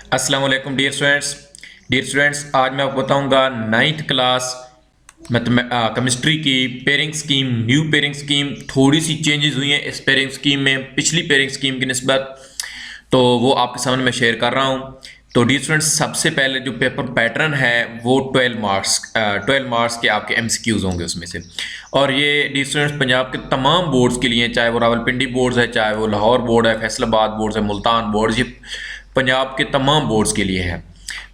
अस्सलाम वालेकुम dear students, आज मैं आपको बताऊंगा नाइन्थ क्लास केमिस्ट्री की pairing scheme, new pairing scheme. थोड़ी सी चेंजेस हुई हैं इस पेयरिंग स्कीम में पिछली पेयरिंग स्कीम की निस्बत, तो वो आपके सामने मैं शेयर कर रहा हूँ। तो डियर स्टूडेंट्स, सबसे पहले जो पेपर पैटर्न है वो 12 मार्क्स के आपके एमसीक्यूज होंगे उसमें से। और ये डियर स्टूडेंट्स पंजाब के तमाम बोर्ड्स के लिए, चाहे वो रावलपिंडी बोर्ड्स है, चाहे वो लाहौर बोर्ड है, फैसलाबाद बोर्ड है, मुल्तान बोर्ड, ये पंजाब के तमाम बोर्ड्स के लिए है।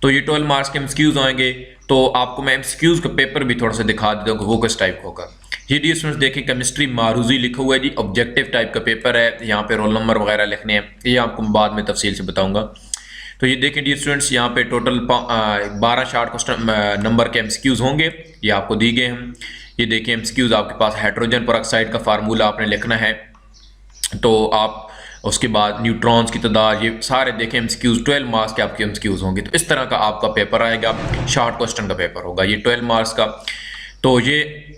तो ये 12 मार्क्स के एमसीक्यूज आएंगे। तो आपको मैं एमसीक्यूज का पेपर भी थोड़ा सा दिखा देता हूँ कि वो किस टाइप होगा। ये डियर स्टूडेंट्स देखिए, केमिस्ट्री मारूजी लिखा हुआ है जी, ऑब्जेक्टिव टाइप का पेपर है। यहाँ पे रोल नंबर वगैरह लिखने हैं, ये आपको बाद में तफसील से बताऊंगा। तो ये देखें डियर स्टूडेंट्स, यहाँ पे टोटल 12 शार्ट क्वेश्चन नंबर के एमसीक्यूज होंगे, ये आपको दी गए हैं। ये देखिए एमसीक्यूज आपके पास हाइड्रोजन पेरोक्साइड का फार्मूला आपने लिखना है। तो आप उसके बाद न्यूट्रॉन्स की तादाद, ये सारे देखें एमसीक्यूज 12 मार्क्स के आपके एमसीक्यूज होंगे। तो इस तरह का आपका पेपर आएगा, शार्ट क्वेश्चन का पेपर होगा ये 12 मार्क्स का। तो ये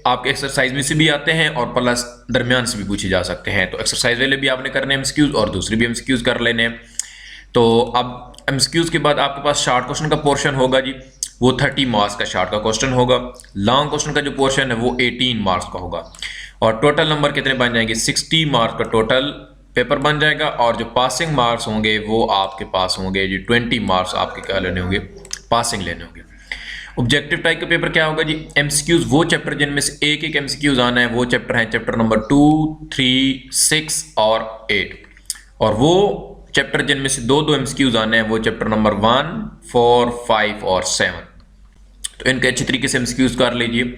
आपके एक्सरसाइज में से भी आते हैं और प्लस दरमियान से भी पूछे जा सकते हैं। तो एक्सरसाइज वाले भी आपने करने एमसीक्यूज और दूसरे भी एमसीक्यूज कर लेने हैं। तो अब एमसीक्यूज के बाद आपके पास शार्ट क्वेश्चन का पोर्शन होगा जी, वो 30 मार्क्स का शार्ट का क्वेश्चन होगा। लॉन्ग क्वेश्चन का जो पोर्शन है वो 18 मार्क्स का होगा। और टोटल नंबर कितने बन जाएंगे? 60 मार्क्स का टोटल पेपर बन जाएगा। और जो पासिंग मार्क्स होंगे वो आपके पास होंगे जी 20 मार्क्स आपके क्या लेने होंगे? पासिंग लेने होंगे। ऑब्जेक्टिव टाइप का पेपर क्या होगा जी? एमसीक्यूज वो चैप्टर जिनमें से एक एक एमसीक्यूज आना है, वो चैप्टर हैं चैप्टर नंबर 2, 3, 6 और 8। और वो चैप्टर जिनमें से दो दो एमसीक्यूज आने हैं, वो चैप्टर नंबर 1, 4, 5 और 7। तो इनके अच्छी तरीके से एमसीक्यूज कर लीजिए।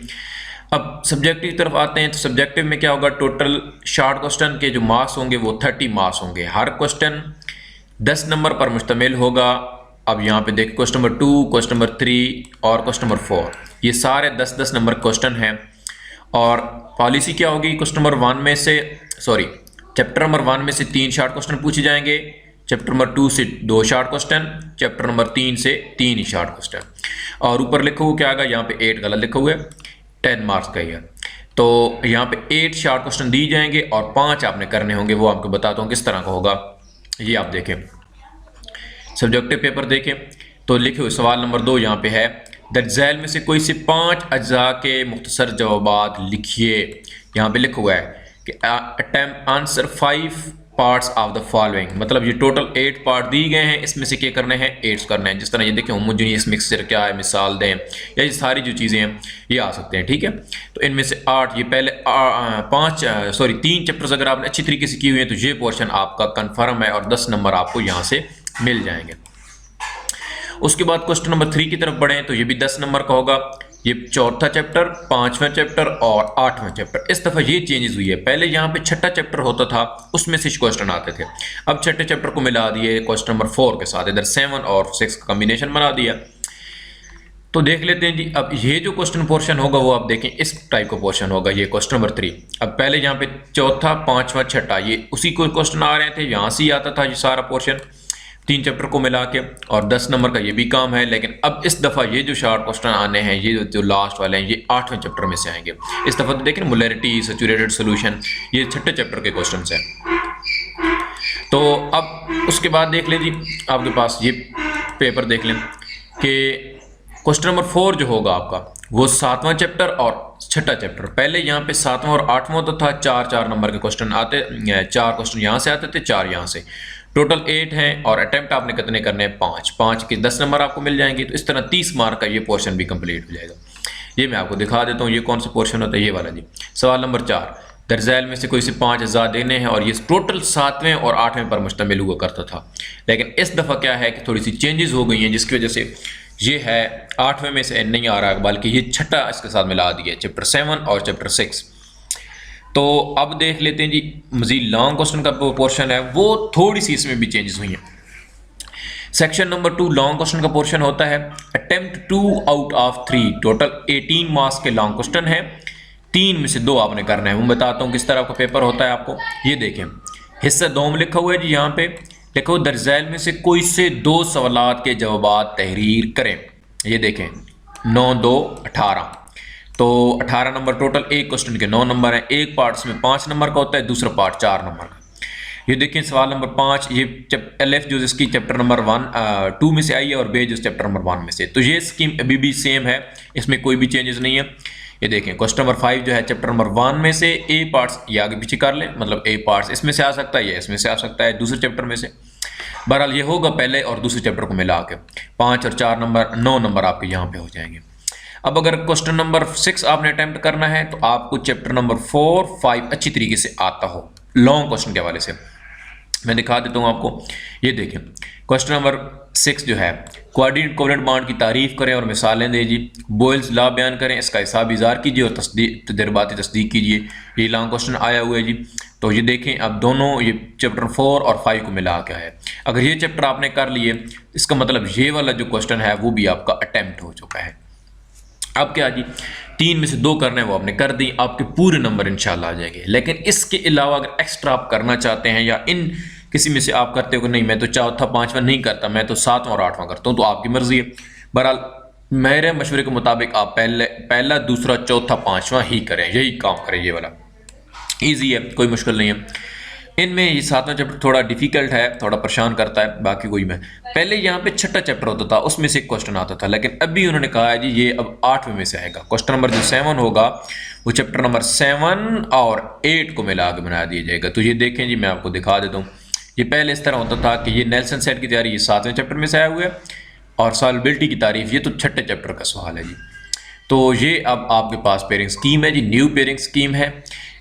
अब सब्जेक्टिव की तरफ आते हैं। तो सब्जेक्टिव में क्या होगा? टोटल शार्ट क्वेश्चन के जो मार्क्स होंगे वो 30 मार्क्स होंगे। हर क्वेश्चन 10 नंबर पर मुश्तमिल होगा। अब यहाँ पे देखिए क्वेश्चन नंबर 2, क्वेश्चन नंबर 3 और क्वेश्चन नंबर 4, ये सारे 10-10 नंबर क्वेश्चन हैं। और पॉलिसी क्या होगी? क्वेश्चन नंबर 1 में से चैप्टर नंबर 1 में से 3 शार्ट क्वेश्चन पूछे जाएंगे, चैप्टर नंबर 2 से 2 शार्ट क्वेश्चन, चैप्टर नंबर 3 से 3 ही शार्ट क्वेश्चन। और ऊपर लिखा हुआ क्या आएगा? यहाँ पे 8 गलत लिखा हुआ है, 10 मार्क्स का ही है। तो यहाँ पे 8 शार्ट क्वेश्चन दिए जाएंगे और 5 आपने करने होंगे। वो आपको बताता हूँ किस तरह का होगा। ये आप देखें, सब्जेक्टिव पेपर देखें तो लिखे हुए सवाल नंबर 2 यहाँ पे है, दर्जैल में से कोई से 5 अज्जा के मुख्तसर जवाबात लिखिए। यहाँ पे लिखा हुआ है कि attempt answer 5 parts of the following. मतलब ये टोटल 8 पार्ट दिए गए हैं, इसमें से क्या करने हैं? 8 करने हैं। जिस तरह ये देखें होमोजेनियस मिक्सचर क्या है, मिसाल दें, या ये सारी जो चीज़ें हैं ये आ सकते हैं। ठीक है, तो इनमें से 8, ये पहले 3 चैप्टर्स अगर आपने अच्छी तरीके से किए हुए हैं तो ये पोर्शन आपका कन्फर्म है और 10 नंबर आपको यहाँ से मिल जाएंगे। उसके बाद क्वेश्चन नंबर 3 की तरफ बढ़ें तो ये भी 10 नंबर का होगा। ये चौथा चैप्टर, 5वां चैप्टर और 8वां चैप्टर। इस दफ़ा ये चेंजेस हुई है, पहले यहाँ पे छठा चैप्टर होता था, उसमें से क्वेश्चन आते थे। अब छठे चैप्टर को मिला दिए क्वेश्चन नंबर 4 के साथ, इधर 7 और 6 का कॉम्बिनेशन बना दिया। तो देख लेते हैं जी। अब ये जो क्वेश्चन पोर्शन होगा वो आप देखें इस टाइप का पोर्शन होगा, ये क्वेश्चन नंबर 3। अब पहले यहाँ पे चौथा, 5वां, छठा, ये उसी को क्वेश्चन आ रहे थे, यहाँ से ही आता था ये सारा पोर्शन 3 चैप्टर को मिला के, और 10 नंबर का ये भी काम है। लेकिन अब इस दफ़ा ये जो शार्ट क्वेश्चन आने हैं, ये जो लास्ट वाले हैं, ये 8वें चैप्टर में से आएंगे। इस दफ़ा तो देखें मोलैरिटी, सैचुरेटेड सॉल्यूशन, ये छठे चैप्टर के क्वेश्चन हैं। तो अब उसके बाद देख लें जी, आपके पास ये पेपर देख लें कि क्वेश्चन नंबर 4 जो होगा आपका वो 7वां चैप्टर और छठा चैप्टर। पहले यहाँ पे 7वां और 8वां तो था, 4-4 नंबर के क्वेश्चन आते, 4 क्वेश्चन यहाँ से आते थे, 4 यहाँ से, टोटल 8 हैं। और अटेम्प्ट आपने कितने करने हैं? 5 के 10 नंबर आपको मिल जाएंगे। तो इस तरह 30 मार्क का ये पोर्शन भी कंप्लीट हो जाएगा। ये मैं आपको दिखा देता हूँ ये कौन सा पोर्शन होता है, ये वाला जी। सवाल नंबर 4, दर्जैल में से कोई से 5 अज़ा देने हैं, और ये टोटल 7वें और 8वें पर मुश्तमिल हुआ करता था। लेकिन इस दफ़ा क्या है कि थोड़ी सी चेंजेस हो गई हैं, जिसकी वजह से ये है 8वें में से नहीं आ रहा, बल्कि ये छठा इसके साथ मिला दिया, चैप्टर 7 और चैप्टर 6। तो अब देख लेते हैं जी, मजीद लॉन्ग क्वेश्चन का पोर्शन है वो थोड़ी सी इसमें भी चेंजेस हुई हैं। सेक्शन नंबर 2 लॉन्ग क्वेश्चन का पोर्शन होता है, attempt 2 out of 3। Total 18 marks के लॉन्ग क्वेश्चन है, 3 में से 2 आपने करना है। मैं बताता हूँ किस तरह का पेपर होता है आपको। ये देखें, हिस्सा 2 में लिखा हुआ है जी, यहाँ पे लिखो दर्जैल में से कोई से 2 सवालात के जवाब तहरीर करें। ये देखें 9, 2, 18। तो 18 नंबर टोटल, एक क्वेश्चन के 9 नंबर हैं। एक पार्ट में 5 नंबर का होता है, दूसरा पार्ट 4 नंबर का। ये देखिए सवाल नंबर 5, ये LF जो इसकी चैप्टर नंबर 2 में से आई है और बे जो चैप्टर नंबर 1 में से। तो ये स्कीम अभी भी सेम है, इसमें कोई भी चेंजेस नहीं है। ये देखें क्वेश्चन नंबर 5 जो है चैप्टर नंबर 1 में से ए पार्ट्स ये आगे पीछे कर लें, मतलब ए पार्ट्स इसमें से आ सकता है, ये इसमें से आ सकता है, दूसरे चैप्टर में से। बहरहाल ये होगा पहले और दूसरे चैप्टर को मिला के। 5 और 4 नंबर 9 नंबर आपके यहाँ पे हो जाएंगे। अब अगर क्वेश्चन नंबर 6 आपने अटेम्प्ट करना है तो आपको चैप्टर नंबर 4, 5 अच्छी तरीके से आता हो लॉन्ग क्वेश्चन के हवाले से। मैं दिखा देता हूँ आपको। ये देखें क्वेश्चन नंबर 6 जो है कोऑर्डिनेट कोवेलेंट बॉन्ड की तारीफ करें और मिसालें दीजिए, बोयल्स लॉ बयान करें, इसका हिसाब इज़ार कीजिए और तजर्बाती तस्दीक कीजिए। ये लॉन्ग क्वेश्चन आया हुआ है जी। तो ये देखें अब दोनों ये चैप्टर 4 और 5 को मिला क्या है। अगर ये चैप्टर आपने कर लिए इसका मतलब ये वाला जो क्वेश्चन है वो भी आपका अटेम्प्ट हो चुका है। अब क्या जी 3 में से 2 करने हैं वो आपने कर दी, आपके पूरे नंबर इंशाल्लाह आ जाएंगे। लेकिन इसके अलावा अगर एक्स्ट्रा आप करना चाहते हैं या इन किसी में से आप करते हो कि नहीं मैं तो चौथा 5वां नहीं करता, मैं तो 7वां और 8वां करता हूँ, तो आपकी मर्जी है। बहरहाल मेरे मशवरे के मुताबिक आप पहला दूसरा चौथा 5वां ही करें, यही काम करें। ये वाला ईजी है, कोई मुश्किल नहीं है। इनमें ये 7वां चैप्टर थोड़ा डिफिकल्ट है, थोड़ा परेशान करता है, बाकी कोई में पहले यहाँ पे 6ठा चैप्टर होता था उसमें से एक क्वेश्चन आता था, लेकिन अभी उन्होंने कहा है जी ये अब 8वें में से आएगा। क्वेश्चन नंबर जो 7 होगा वो चैप्टर नंबर 7 और 8 को मिला के बना दिया जाएगा। तो ये देखें जी मैं आपको दिखा देता हूँ। ये पहले इस तरह होता था कि ये नेल्सन सेट की तैयारी ये 7वें चैप्टर में से आया हुआ है और सॉल्युबिलिटी की तारीफ ये तो 6ठे चैप्टर का सवाल है जी। तो ये अब आपके पास पेयरिंग स्कीम है जी, न्यू पेयरिंग स्कीम है,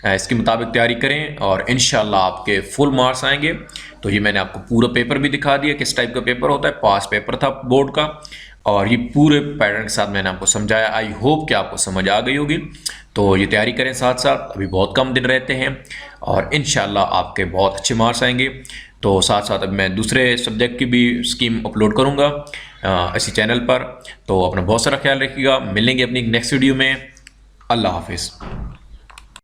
इसके मुताबिक तैयारी करें और इंशाल्लाह आपके फुल मार्क्स आएंगे। तो ये मैंने आपको पूरा पेपर भी दिखा दिया किस टाइप का पेपर होता है, पास पेपर था बोर्ड का और ये पूरे पैटर्न के साथ मैंने आपको समझाया। आई होप कि आपको समझ आ गई होगी। तो ये तैयारी करें साथ साथ, अभी बहुत कम दिन रहते हैं और इंशाल्लाह आपके बहुत अच्छे मार्क्स आएंगे। तो साथ साथ अब मैं दूसरे सब्जेक्ट की भी स्कीम अपलोड करूँगा इसी चैनल पर। तो अपना बहुत सारा ख्याल रखिएगा, मिलेंगे अपनी नेक्स्ट वीडियो में। अल्लाह हाफिज़।